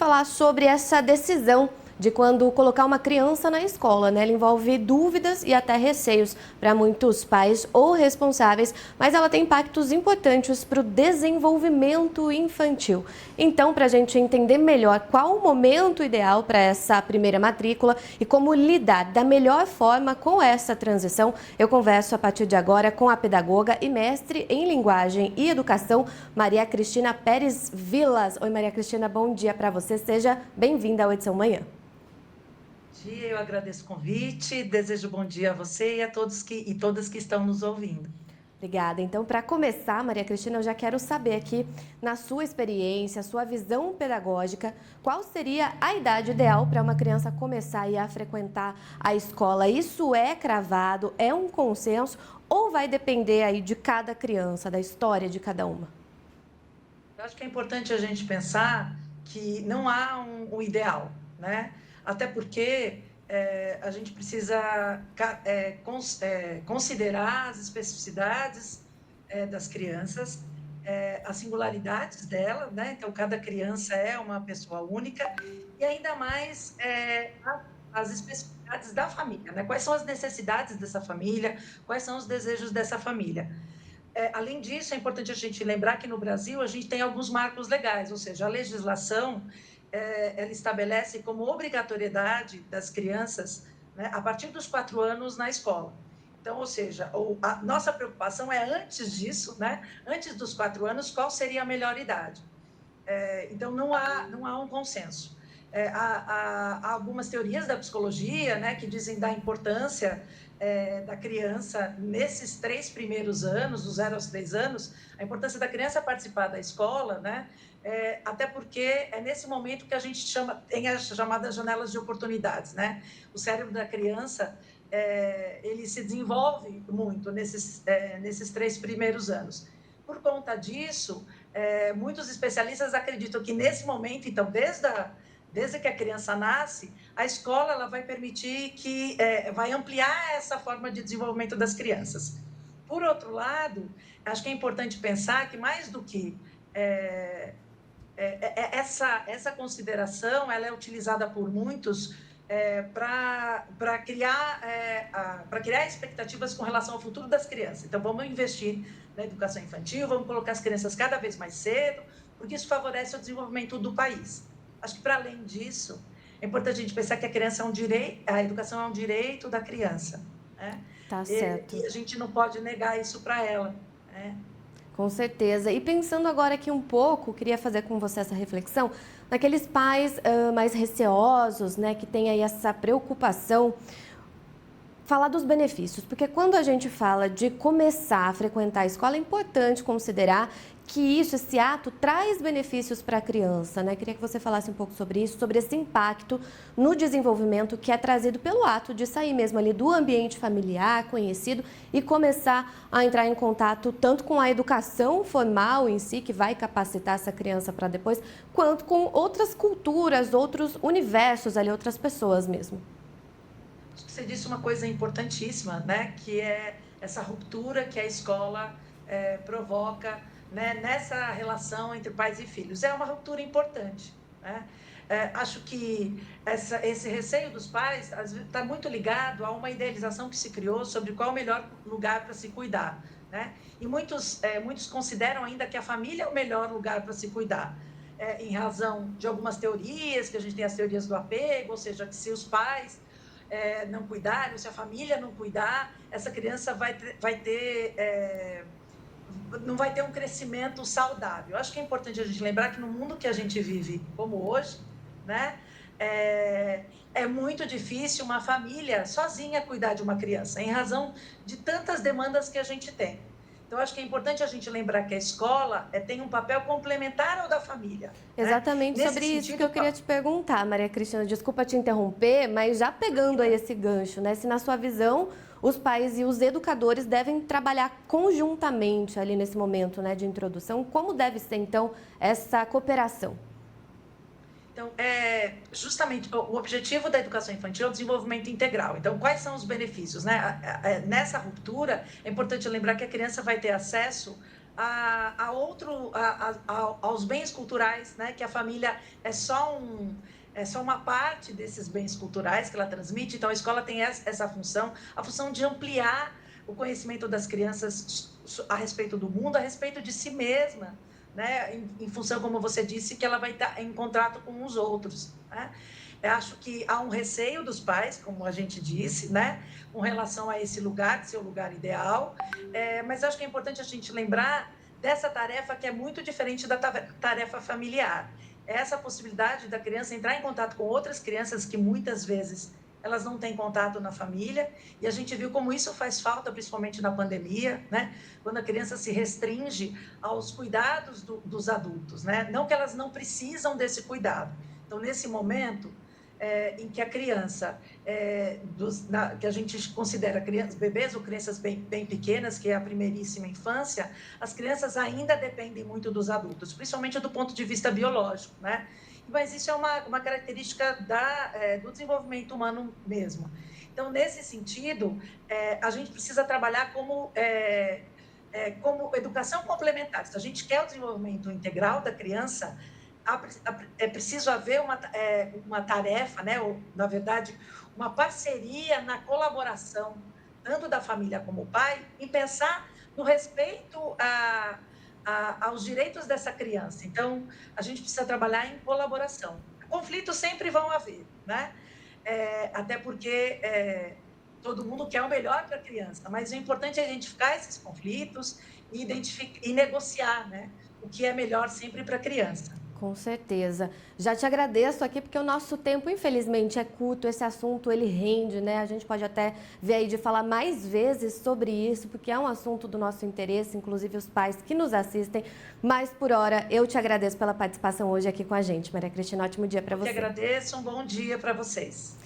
falar sobre essa decisão de quando colocar uma criança na escola, né? Ela envolve dúvidas e até receios para muitos pais ou responsáveis, mas ela tem impactos importantes para o desenvolvimento infantil. Então, para a gente entender melhor qual o momento ideal para essa primeira matrícula e como lidar da melhor forma com essa transição, eu converso a partir de agora com a pedagoga e mestre em linguagem e educação, Maria Cristina Pérez Vilas. Oi, Maria Cristina, bom dia para você. Seja bem-vinda ao Edição Manhã. Eu agradeço o convite, desejo bom dia a você e a todos e todas que estão nos ouvindo. Obrigada. Então, para começar, Maria Cristina, eu já quero saber aqui, na sua experiência, sua visão pedagógica, qual seria a idade ideal para uma criança começar a frequentar a escola? Isso é cravado, é um consenso ou vai depender aí de cada criança, da história de cada uma? Eu acho que é importante a gente pensar que não há um ideal, né? Até porque a gente precisa considerar as especificidades das crianças, as singularidades dela, né? Então, cada criança é uma pessoa única e ainda mais as especificidades da família, né? Quais são as necessidades dessa família, quais são os desejos dessa família. Além disso, é importante a gente lembrar que no Brasil a gente tem alguns marcos legais, ou seja, a legislação ela estabelece como obrigatoriedade das crianças, né, a partir dos 4 anos na escola. Então, ou seja, a nossa preocupação é antes disso, né, antes dos 4 anos, qual seria a melhor idade. Então, não há um consenso. Há algumas teorias da psicologia, né, que dizem da importância da criança nesses 3 primeiros anos, dos 0 aos 3 anos, a importância da criança participar da escola, né, até porque é nesse momento que a gente tem as chamadas janelas de oportunidades, né? O cérebro da criança, ele se desenvolve muito nesses 3 primeiros anos. Por conta disso, muitos especialistas acreditam que nesse momento, então, desde que a criança nasce, a escola ela vai permitir que vai ampliar essa forma de desenvolvimento das crianças. Por outro lado, acho que é importante pensar que mais do que essa consideração, ela é utilizada por muitos para criar expectativas com relação ao futuro das crianças. Então, vamos investir na educação infantil, vamos colocar as crianças cada vez mais cedo, porque isso favorece o desenvolvimento do país. Acho que, para além disso, é importante a gente pensar que a criança é um direito, a educação é um direito da criança, né? Tá E certo. a gente não pode negar isso para ela, né? Com certeza. E pensando agora aqui um pouco, queria fazer com você essa reflexão, naqueles pais mais receosos, né, que têm aí essa preocupação, falar dos benefícios, porque quando a gente fala de começar a frequentar a escola, é importante considerar que isso, esse ato, traz benefícios para a criança, né? Queria que você falasse um pouco sobre isso, sobre esse impacto no desenvolvimento que é trazido pelo ato de sair mesmo ali do ambiente familiar, conhecido, e começar a entrar em contato tanto com a educação formal em si, que vai capacitar essa criança para depois, quanto com outras culturas, outros universos ali, outras pessoas mesmo. Acho que você disse uma coisa importantíssima, né? Que é essa ruptura que a escola provoca, né? Nessa relação entre pais e filhos. É uma ruptura importante, né? Acho que esse receio dos pais está muito ligado a uma idealização que se criou sobre qual é o melhor lugar para se cuidar, né? E muitos consideram ainda que a família é o melhor lugar para se cuidar. Em razão de algumas teorias, que a gente tem as teorias do apego, ou seja, que se os pais não cuidarem, se a família não cuidar, essa criança não vai ter um crescimento saudável. Eu acho que é importante a gente lembrar que no mundo que a gente vive, como hoje, né, é muito difícil uma família sozinha cuidar de uma criança, em razão de tantas demandas que a gente tem. Então, acho que é importante a gente lembrar que a escola tem um papel complementar ao da família, né? Exatamente Nesse sobre isso que eu sentido, queria te perguntar, Maria Cristina. Desculpa te interromper, mas já pegando aí esse gancho, né? Se na sua visão os pais e os educadores devem trabalhar conjuntamente ali nesse momento, né, de introdução, como deve ser então essa cooperação? então, justamente o objetivo da educação infantil é o desenvolvimento integral. Então, quais são os benefícios, né? Nessa ruptura, é importante lembrar que a criança vai ter acesso aos bens culturais, né? Que a família é só uma parte desses bens culturais que ela transmite. Então, a escola tem essa função, a função de ampliar o conhecimento das crianças a respeito do mundo, a respeito de si mesma, né? Em função, como você disse, que ela vai estar em contato com os outros, né? Eu acho que há um receio dos pais, como a gente disse, né? Com relação a esse lugar, seu lugar ideal, mas acho que é importante a gente lembrar dessa tarefa que é muito diferente da tarefa familiar. Essa possibilidade da criança entrar em contato com outras crianças que muitas vezes elas não têm contato na família, e a gente viu como isso faz falta, principalmente na pandemia, né? Quando a criança se restringe aos cuidados dos adultos, né? Não que elas não precisam desse cuidado. Então, nesse momento, em que a criança, que a gente considera bebês ou crianças bem pequenas, que é a primeiríssima infância, as crianças ainda dependem muito dos adultos, principalmente do ponto de vista biológico, né? Mas isso é uma característica do desenvolvimento humano mesmo. Então, nesse sentido, a gente precisa trabalhar como educação complementar. Se a gente quer o desenvolvimento integral da criança, é preciso haver uma tarefa, né? Ou, na verdade, uma parceria na colaboração, tanto da família como o pai, em pensar no respeito aos direitos dessa criança. Então, a gente precisa trabalhar em colaboração. Conflitos sempre vão haver, né? Até porque todo mundo quer o melhor para a criança, mas o importante é identificar esses conflitos e negociar, né? O que é melhor sempre para a criança. Com certeza. Já te agradeço aqui porque o nosso tempo, infelizmente, é curto. Esse assunto, ele rende, né? A gente pode até ver aí de falar mais vezes sobre isso, porque é um assunto do nosso interesse, inclusive os pais que nos assistem. Mas, por hora, eu te agradeço pela participação hoje aqui com a gente. Maria Cristina, ótimo dia para você. Eu que agradeço, um bom dia para vocês.